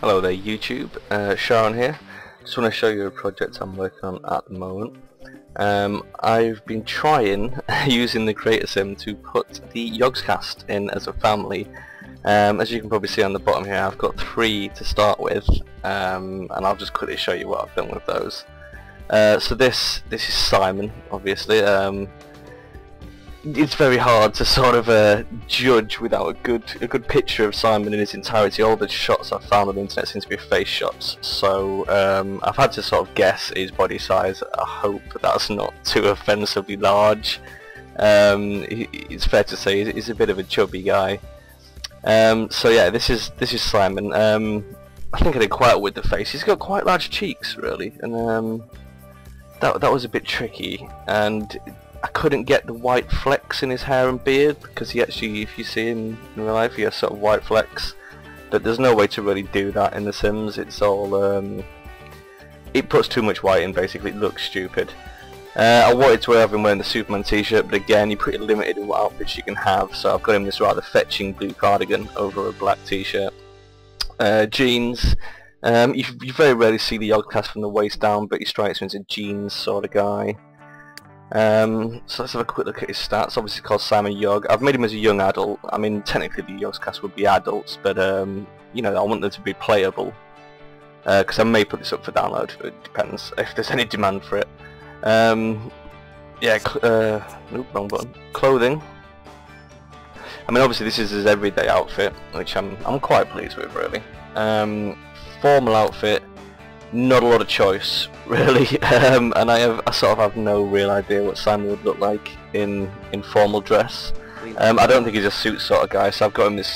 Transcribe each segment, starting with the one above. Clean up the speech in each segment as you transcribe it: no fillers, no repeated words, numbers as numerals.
Hello there YouTube, Sharon here. Just want to show you a project I'm working on at the moment. I've been trying using the creator sim to put the Yogscast in as a family. As you can probably see on the bottom here, I've got 3 to start with, and I'll just quickly show you what I've done with those. So this is Simon, obviously. It's very hard to sort of judge without a good picture of Simon in his entirety. All the shots I've found on the internet seem to be face shots, so I've had to sort of guess his body size. I hope that's not too offensively large. It's fair to say he's a bit of a chubby guy. So yeah, this is Simon. I think I did quite well with the face. He's got quite large cheeks, really, and that was a bit tricky. And I couldn't get the white flecks in his hair and beard, because he actually, if you see him in real life, he has sort of white flecks. But there's no way to really do that in The Sims. It's all it puts too much white in, basically. It looks stupid. I wanted to have him wearing the Superman t-shirt, but again, you're pretty limited in what outfits you can have, so I've got him this rather fetching blue cardigan over a black t-shirt. Jeans. You very rarely see the Yogscast from the waist down, but he strikes me as a jeans sort of guy. So let's have a quick look at his stats. Obviously called Sonny Yog. I've made him as a young adult. I mean, technically the Yogscast would be adults, but you know, I want them to be playable, because I may put this up for download. It depends if there's any demand for it. Yeah, nope, wrong button. Clothing. I mean, obviously this is his everyday outfit, which I'm quite pleased with, really. Formal outfit. Not a lot of choice, really, and I sort of have no real idea what Simon would look like in formal dress. I don't think he's a suit sort of guy, so I've got him this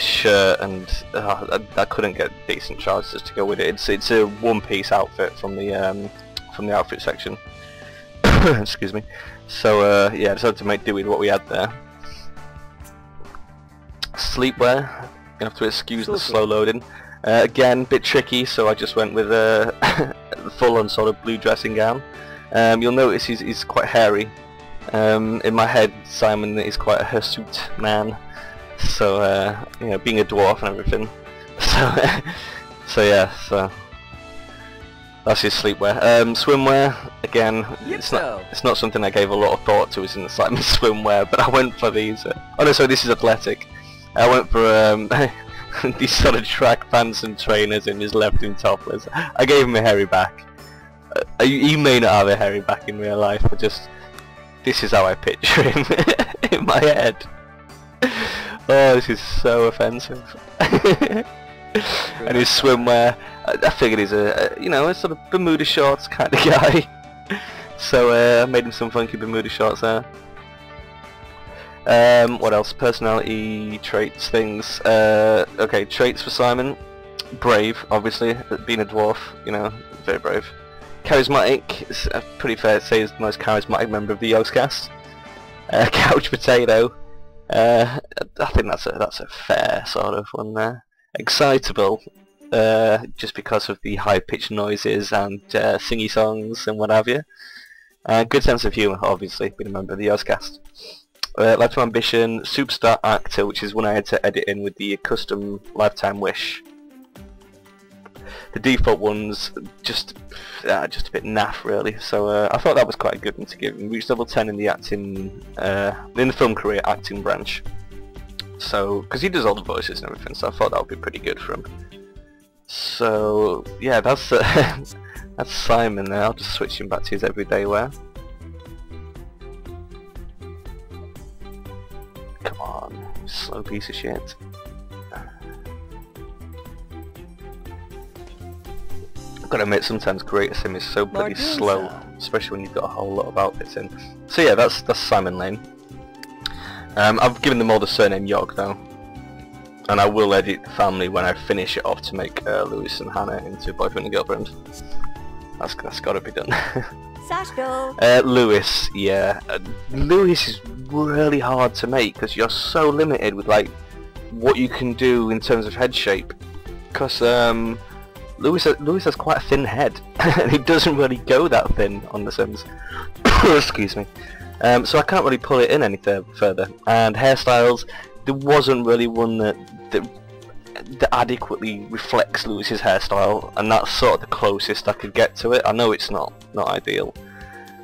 shirt, and I couldn't get decent trousers to go with it. It's a one-piece outfit from the outfit section. Excuse me. So yeah, I decided to make do with what we had there. Sleepwear. Gonna have to excuse the slow loading. Again, a bit tricky, so I just went with a full-on sort of blue dressing gown. You'll notice he's quite hairy. In my head, Simon is quite a hirsute man, so you know, being a dwarf and everything. So yeah, so that's his sleepwear. Swimwear, again, it's not something I gave a lot of thought to. It's in the Simon swimwear, but I went for these. Oh no, sorry, this is athletic. I went for these sort of track pants and trainers, and his left in topless. I gave him a hairy back. He may not have a hairy back in real life, but just this is how I picture him in my head. Oh, this is so offensive. And his swimwear, I figured he's a you know, a sort of Bermuda shorts kind of guy. So I made him some funky Bermuda shorts there. What else? Personality, traits, things. Okay, traits for Simon. Brave, obviously, being a dwarf, you know, very brave. Charismatic, it's pretty fair to say he's the most charismatic member of the Yogscast. Couch potato, I think that's a fair sort of one there. Excitable, just because of the high-pitched noises and singy songs and what have you. Good sense of humour, obviously, being a member of the Yogscast. Lifetime ambition, superstar actor, which is one I had to edit in with the custom lifetime wish. The default one's just a bit naff, really. So I thought that was quite a good one to give him. Reached level 10 in the acting, in the film career acting branch. So, because he does all the voices and everything, so I thought that would be pretty good for him. So yeah, that's that's Simon there. I'll just switch him back to his everyday wear. Come on, slow piece of shit. I've got to admit, sometimes creator sim is so bloody slow, especially when you've got a whole lot of outfits in. So yeah, that's Simon Lane. I've given them all the surname Yog though, and I will edit the family when I finish it off to make Lewis and Hannah into boyfriend and girlfriend. That's got to be done. Lewis, yeah. Lewis is really hard to make because you're so limited with like what you can do in terms of head shape. Because Lewis has quite a thin head, and he doesn't really go that thin on The Sims. Excuse me. So I can't really pull it in any further. And hairstyles, there wasn't really one that adequately reflects Lewis's hairstyle, and that's sort of the closest I could get to it. I know it's not ideal.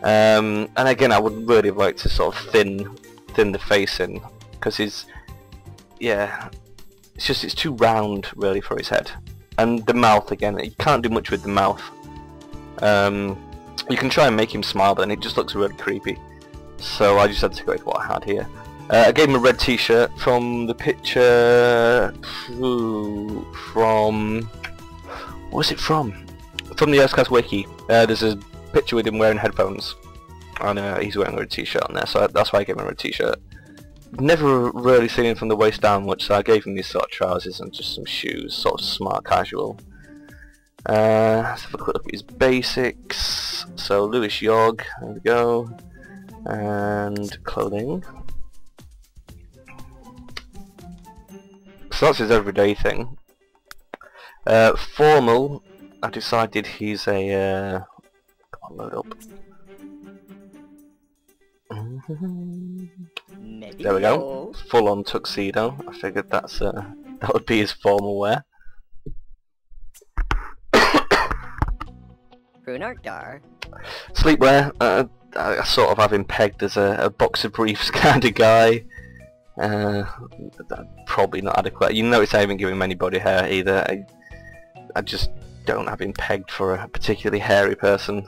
And again, I would really like to sort of thin the face in, because it's too round really for his head. And the mouth, again, you can't do much with the mouth. You can try and make him smile, but then it just looks really creepy. So I just had to go with what I had here. I gave him a red t-shirt from the picture from... what was it from? From the Yogscast wiki. There's a picture with him wearing headphones, and he's wearing a red t-shirt on there, so that's why I gave him a red t-shirt. Never really seen him from the waist down much, so I gave him these sort of trousers and just some shoes, sort of smart casual. Let's have a quick look at his basics. So Lewis Yog, there we go, and clothing. So that's his everyday thing. Formal, I decided he's a... come on, load up. There we go. Full on tuxedo. I figured that would be his formal wear. Sleepwear. I sort of have him pegged as a boxer briefs kind of guy. Probably not adequate. You notice I haven't given him any body hair either. I just don't have him pegged for a particularly hairy person.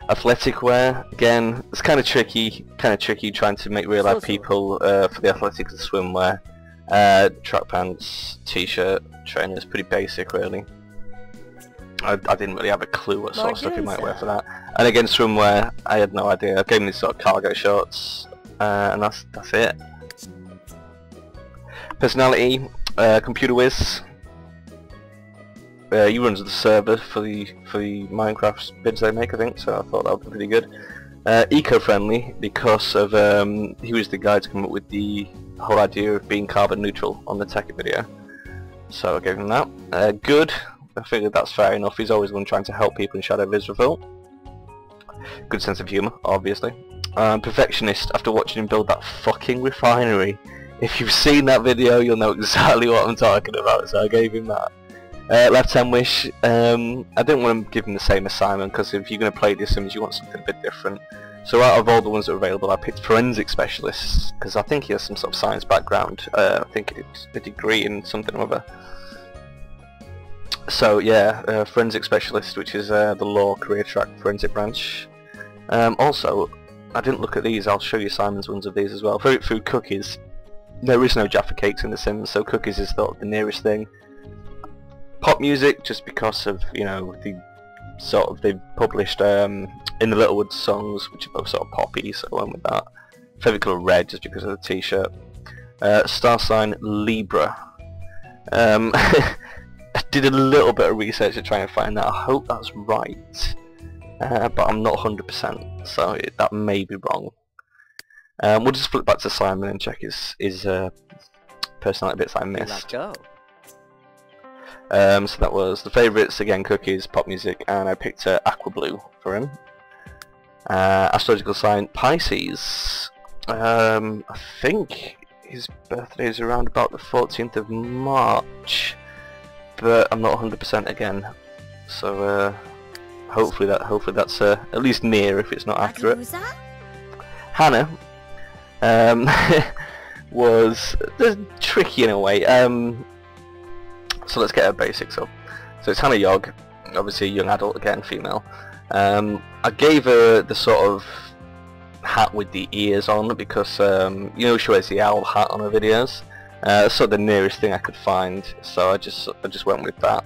Athletic wear, again, it's kind of tricky trying to make real life people for the athletic and swimwear. Track pants, t-shirt, trainers, pretty basic really. I didn't really have a clue what sort of stuff he might wear for that. And again, swimwear, I had no idea. I gave him these sort of cargo shorts, and that's it. Personality, computer whiz. He runs the server for the Minecraft bids they make, I think, so I thought that would be pretty good. Eco-friendly, because of he was the guy to come up with the whole idea of being carbon neutral on the Tech video, so I gave him that. Good, I figured that's fair enough. He's always one trying to help people in Shadow of Israel. Good sense of humour, obviously. Perfectionist, after watching him build that fucking refinery. If you've seen that video, you'll know exactly what I'm talking about, so I gave him that. Left-hand wish, I didn't want to give him the same assignment, because if you're going to play The Sims you want something a bit different. So out of all the ones that are available, I picked forensic specialists, because I think he has some sort of science background. I think it's a degree in something or other. So yeah, forensic specialist, which is the law career track forensic branch. Also, I didn't look at these, I'll show you Simon's ones of these as well. Favorite food, cookies. There is no Jaffa cakes in The Sims, so cookies is the nearest thing. Pop music, just because of, you know, they've published In the Littlewoods songs, which are both sort of poppy, so I went with that. Favourite colour red, just because of the t-shirt. Star sign Libra. I did a little bit of research to try and find that. I hope that's right, but I'm not 100%, so that may be wrong. We'll just flip back to Simon and check his personality bits I missed. So that was the favourites, again cookies, pop music, and I picked Aqua Blue for him. Astrological sign Pisces. I think his birthday is around about the 14th of March, but I'm not 100% again. So hopefully that's at least near, if it's not accurate. Hannah was tricky in a way. So let's get her basics up. So it's Sonny Yog, obviously a young adult, again female. I gave her the sort of hat with the ears on because you know she wears the owl hat on her videos. That's sort of the nearest thing I could find, so I just went with that.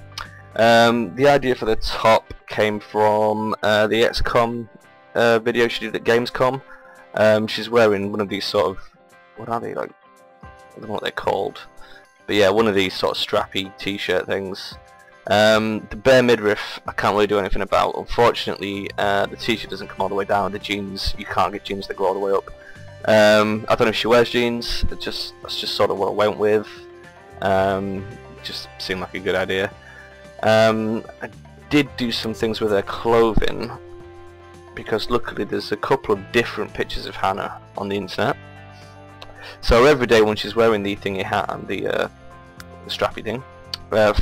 The idea for the top came from the XCOM video she did at Gamescom. She's wearing one of these sort of, what are they, like, I don't know what they're called, but yeah, one of these sort of strappy t-shirt things. The bare midriff I can't really do anything about. Unfortunately, the t-shirt doesn't come all the way down. The jeans, you can't get jeans that go all the way up. I don't know if she wears jeans. That's just sort of what I went with. just seemed like a good idea. I did do some things with her clothing, because luckily there's a couple of different pictures of Hannah on the internet. So every day when she's wearing the thingy hat and the strappy thing,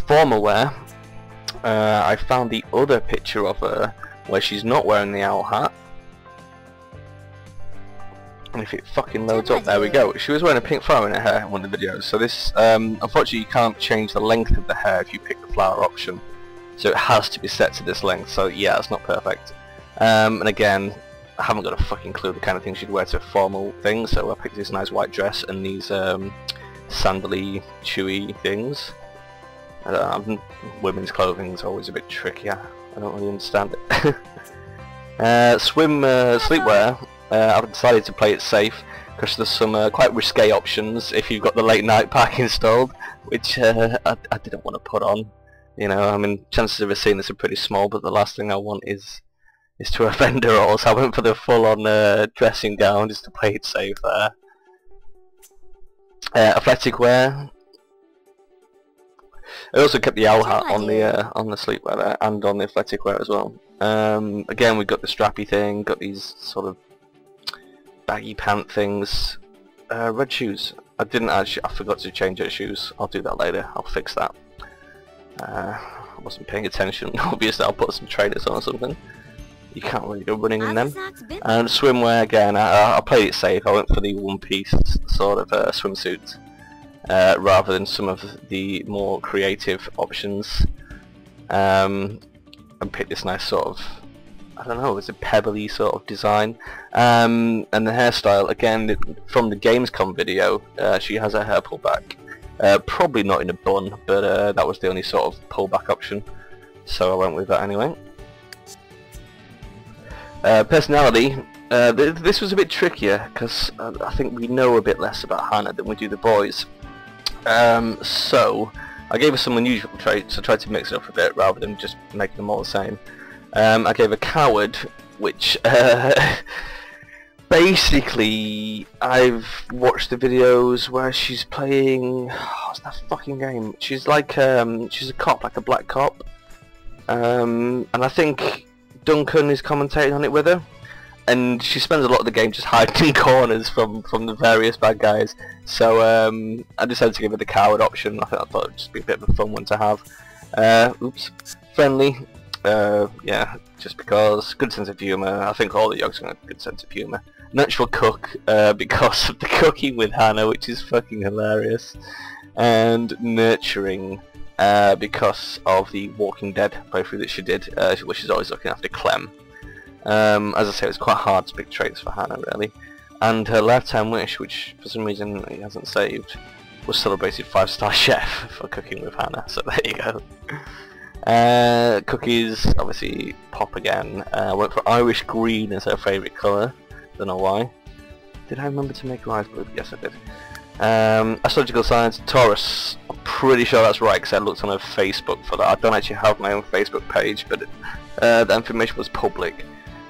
formal wear, I found the other picture of her where she's not wearing the owl hat. And if it fucking loads up, there we go. She was wearing a pink flower in her hair in one of the videos. So this, unfortunately you can't change the length of the hair if you pick the flower option. So it has to be set to this length, so yeah, it's not perfect. And again, I haven't got a fucking clue the kind of things she'd wear to a formal thing, so I picked this nice white dress and these sandally, chewy things. Women's clothing is always a bit tricky, I don't really understand it. Sleepwear, I've decided to play it safe, because there's some quite risque options if you've got the late night pack installed, which I didn't want to put on. You know, I mean, chances of her seeing this are pretty small, but the last thing I want is to offend her all, so I went for the full-on dressing gown just to play it safe there. Athletic wear. I also kept the owl hat on the sleepwear there, and on the athletic wear as well. Again, we've got the strappy thing, got these sort of baggy pant things. Red shoes. I forgot to change her shoes. I'll do that later. I'll fix that. I wasn't paying attention. Obviously, I'll put some trainers on or something. You can't really go running in them. And swimwear again. I played it safe. I went for the one-piece sort of swimsuit rather than some of the more creative options. And picked this nice sort of, I don't know, it's a pebbly sort of design. And the hairstyle again from the Gamescom video. She has her hair pulled back. Probably not in a bun, but that was the only sort of pullback option, so I went with that anyway. Personality, this was a bit trickier because I think we know a bit less about Hannah than we do the boys. So I gave her some unusual traits. I tried to mix it up a bit rather than just making them all the same. I gave her coward, which basically, I've watched the videos where she's playing, what's that fucking game? She's like, she's a cop, like a black cop. And I think Duncan is commentating on it with her. And she spends a lot of the game just hiding in corners from the various bad guys. So I decided to give her the coward option. I thought it'd just be a bit of a fun one to have. Oops. Friendly. Yeah, just because. Good sense of humour. I think all the Yogs have a good sense of humour. Natural cook, because of the cooking with Hannah, which is fucking hilarious. And nurturing, because of the Walking Dead playthrough that she did, where she's always looking after Clem. As I say, it's quite hard to pick traits for Hannah, really. And her lifetime wish, which for some reason he hasn't saved, was celebrated 5-star chef for cooking with Hannah, so there you go. Cookies, obviously pop again. Went for Irish green as her favourite colour. Don't know why. Did I remember to make her eyes blue? Yes, I did. Astrological signs, Taurus. I'm pretty sure that's right because I looked on her Facebook for that. I don't actually have my own Facebook page, but the information was public.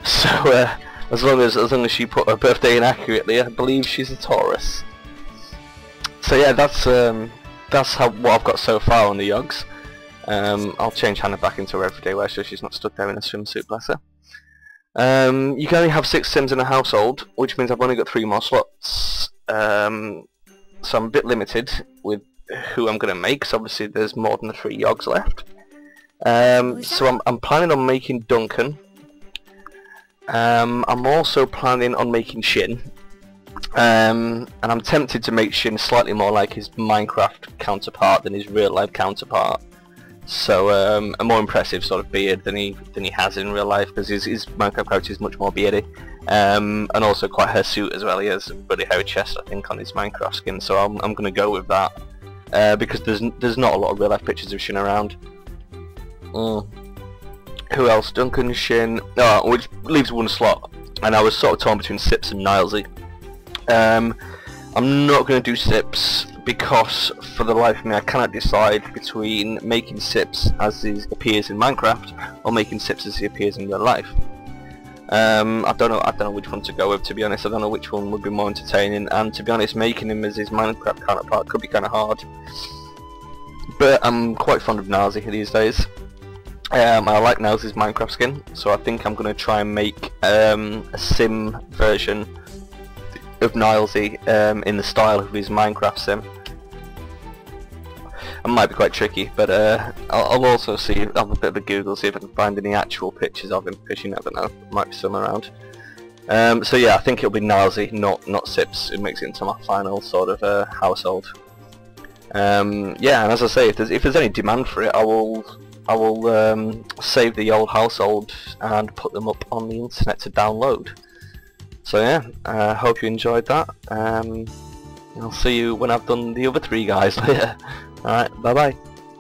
So as long as she put her birthday in accurately, I believe she's a Taurus. So yeah, that's what I've got so far on the Yogs. I'll change Hannah back into her everyday wear so she's not stuck there in a swimsuit, bless her. You can only have 6 Sims in a household, which means I've only got 3 more slots. So I'm a bit limited with who I'm going to make, because obviously there's more than the 3 Yogs left. So I'm planning on making Duncan. I'm also planning on making Shin. And I'm tempted to make Shin slightly more like his Minecraft counterpart than his real life counterpart. So a more impressive sort of beard than he has in real life, because his Minecraft character is much more beardy, and also quite hirsute as well. He has a really hairy chest, I think, on his Minecraft skin. So I'm going to go with that because there's not a lot of real life pictures of Shin around. Who else? Duncan, Shin, which leaves 1 slot, and I was sort of torn between Sips and Nilesy. I'm not going to do Sips because for the life of me I cannot decide between making Sips as he appears in Minecraft or making Sips as he appears in real life. I don't know which one to go with, to be honest. I don't know which one would be more entertaining, and to be honest, making him as his Minecraft counterpart could be kind of hard. but I'm quite fond of Nazi these days. I like Nazi's Minecraft skin, so I think I'm going to try and make a sim version of Nilesy in the style of his Minecraft sim. It might be quite tricky, but I'll also have a bit of a Google, see if I can find any actual pictures of him, because you never know, might be some around. So yeah, I think it'll be Nilesy, not Sips, who makes it into my final sort of household. Yeah, and as I say, if there's any demand for it, I will save the old household and put them up on the internet to download. So yeah, I hope you enjoyed that. I'll see you when I've done the other 3 guys later. Alright, bye bye.